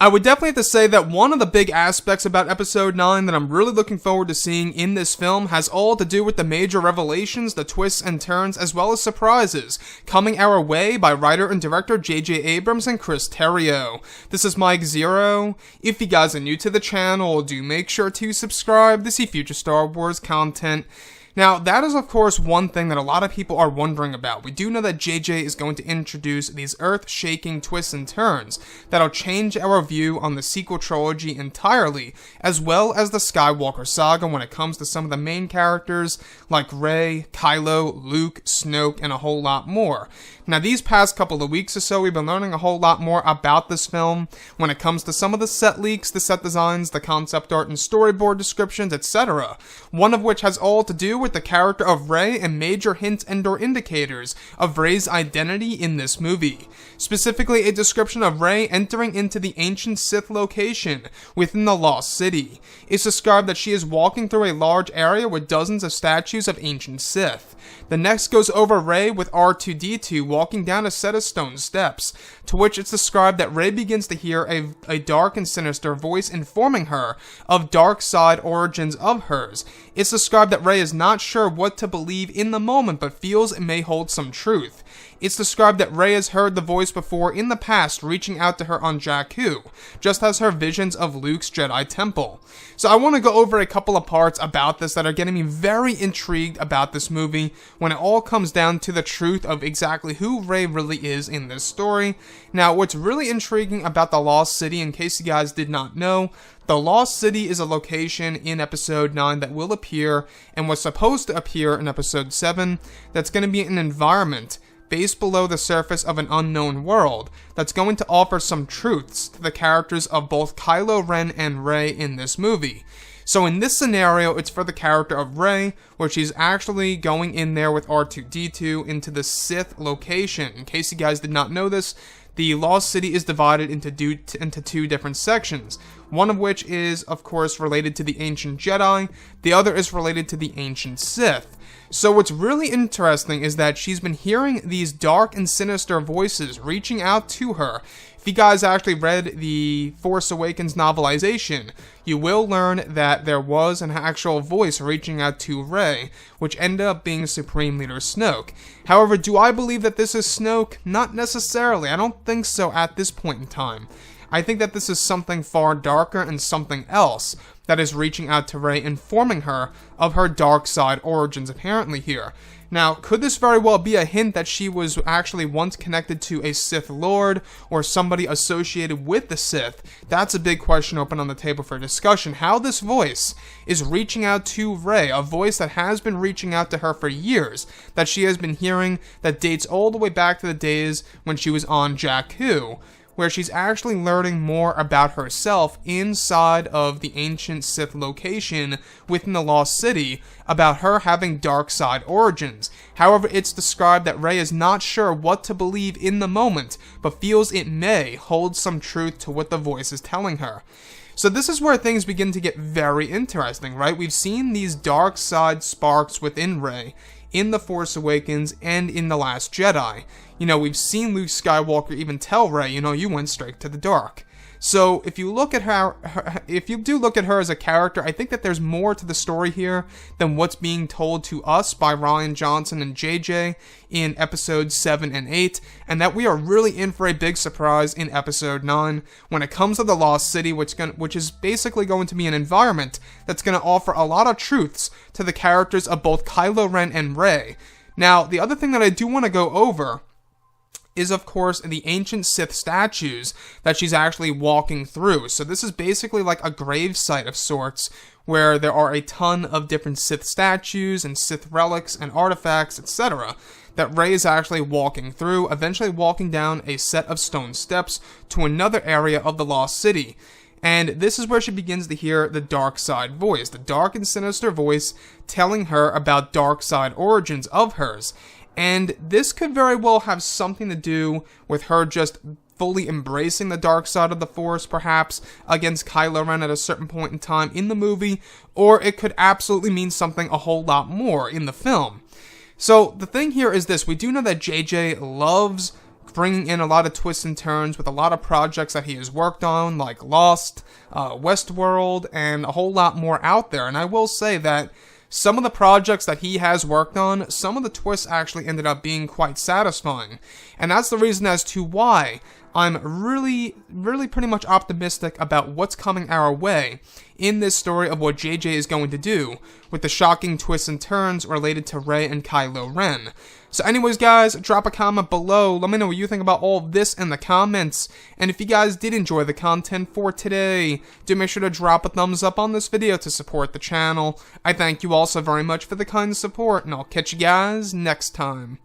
I would definitely have to say that one of the big aspects about Episode 9 that I'm really looking forward to seeing in this film has all to do with the major revelations, the twists and turns, as well as surprises, coming our way by writer and director J.J. Abrams and Chris Terrio. This is Mike Zero. If you guys are new to the channel, do make sure to subscribe to see future Star Wars content. Now, that is of course one thing that a lot of people are wondering about. We do know that JJ is going to introduce these earth-shaking twists and turns that'll change our view on the sequel trilogy entirely, as well as the Skywalker saga when it comes to some of the main characters like Rey, Kylo, Luke, Snoke, and a whole lot more. Now, these past couple of weeks or so, we've been learning a whole lot more about this film when it comes to some of the set leaks, the set designs, the concept art and storyboard descriptions, etc. One of which has all to do with the character of Rey and major hints and/or indicators of Rey's identity in this movie. Specifically, a description of Rey entering into the ancient Sith location within the Lost City. It's described that she is walking through a large area with dozens of statues of ancient Sith. The next goes over Rey with R2-D2 walking down a set of stone steps, to which it's described that Rey begins to hear a dark and sinister voice informing her of dark side origins of hers. It's described that Rey is not sure what to believe in the moment, but feels it may hold some truth. It's described that Rey has heard the voice before in the past reaching out to her on Jakku, just as her visions of Luke's Jedi Temple. So I want to go over a couple of parts about this that are getting me very intrigued about this movie when it all comes down to the truth of exactly who Rey really is in this story. Now, what's really intriguing about the Lost City, in case you guys did not know, the Lost City is a location in Episode 9 that will appear and was supposed to appear in Episode 7 that's going to be an environment based below the surface of an unknown world that's going to offer some truths to the characters of both Kylo Ren and Rey in this movie. So in this scenario, it's for the character of Rey, where she's actually going in there with R2-D2 into the Sith location. In case you guys did not know this, the Lost City is divided into two different sections, one of which is, of course, related to the Ancient Jedi, the other is related to the Ancient Sith. So what's really interesting is that she's been hearing these dark and sinister voices reaching out to her. If you guys actually read the Force Awakens novelization, you will learn that there was an actual voice reaching out to Rey, which ended up being Supreme Leader Snoke. However, do I believe that this is Snoke? Not necessarily. I don't think so at this point in time. I think that this is something far darker and something else that is reaching out to Rey, informing her of her dark side origins apparently here. Now, could this very well be a hint that she was actually once connected to a Sith Lord or somebody associated with the Sith? That's a big question open on the table for discussion. How this voice is reaching out to Rey, a voice that has been reaching out to her for years, that she has been hearing, that dates all the way back to the days when she was on Jakku, where she's actually learning more about herself inside of the ancient Sith location within the Lost City, about her having dark side origins. However, it's described that Rey is not sure what to believe in the moment, but feels it may hold some truth to what the voice is telling her. So this is where things begin to get very interesting, right? We've seen these dark side sparks within Rey in The Force Awakens and in The Last Jedi. You know, we've seen Luke Skywalker even tell Rey, you know, you went straight to the dark. So if you look at her, if you do look at her as a character, I think that there's more to the story here than what's being told to us by Rian Johnson and JJ in episodes 7 and 8, and that we are really in for a big surprise in episode 9 when it comes to the Lost City, which is basically going to be an environment that's going to offer a lot of truths to the characters of both Kylo Ren and Rey. Now, the other thing that I do want to go over is, of course, the ancient Sith statues that she's actually walking through. So this is basically like a grave site of sorts, where there are a ton of different Sith statues and Sith relics and artifacts, etc., that Rey is actually walking through, eventually walking down a set of stone steps to another area of the Lost City. And this is where she begins to hear the dark side voice, the dark and sinister voice telling her about dark side origins of hers. And this could very well have something to do with her just fully embracing the dark side of the Force, perhaps, against Kylo Ren at a certain point in time in the movie, or it could absolutely mean something a whole lot more in the film. So, the thing here is this: we do know that JJ loves bringing in a lot of twists and turns with a lot of projects that he has worked on, like Lost, Westworld, and a whole lot more out there. And I will say that some of the projects that he has worked on, some of the twists actually ended up being quite satisfying. And that's the reason as to why I'm really pretty much optimistic about what's coming our way in this story of what JJ is going to do with the shocking twists and turns related to Rey and Kylo Ren. So anyways, guys, drop a comment below. Let me know what you think about all of this in the comments. And if you guys did enjoy the content for today, do make sure to drop a thumbs up on this video to support the channel. I thank you all so very much for the kind support, and I'll catch you guys next time.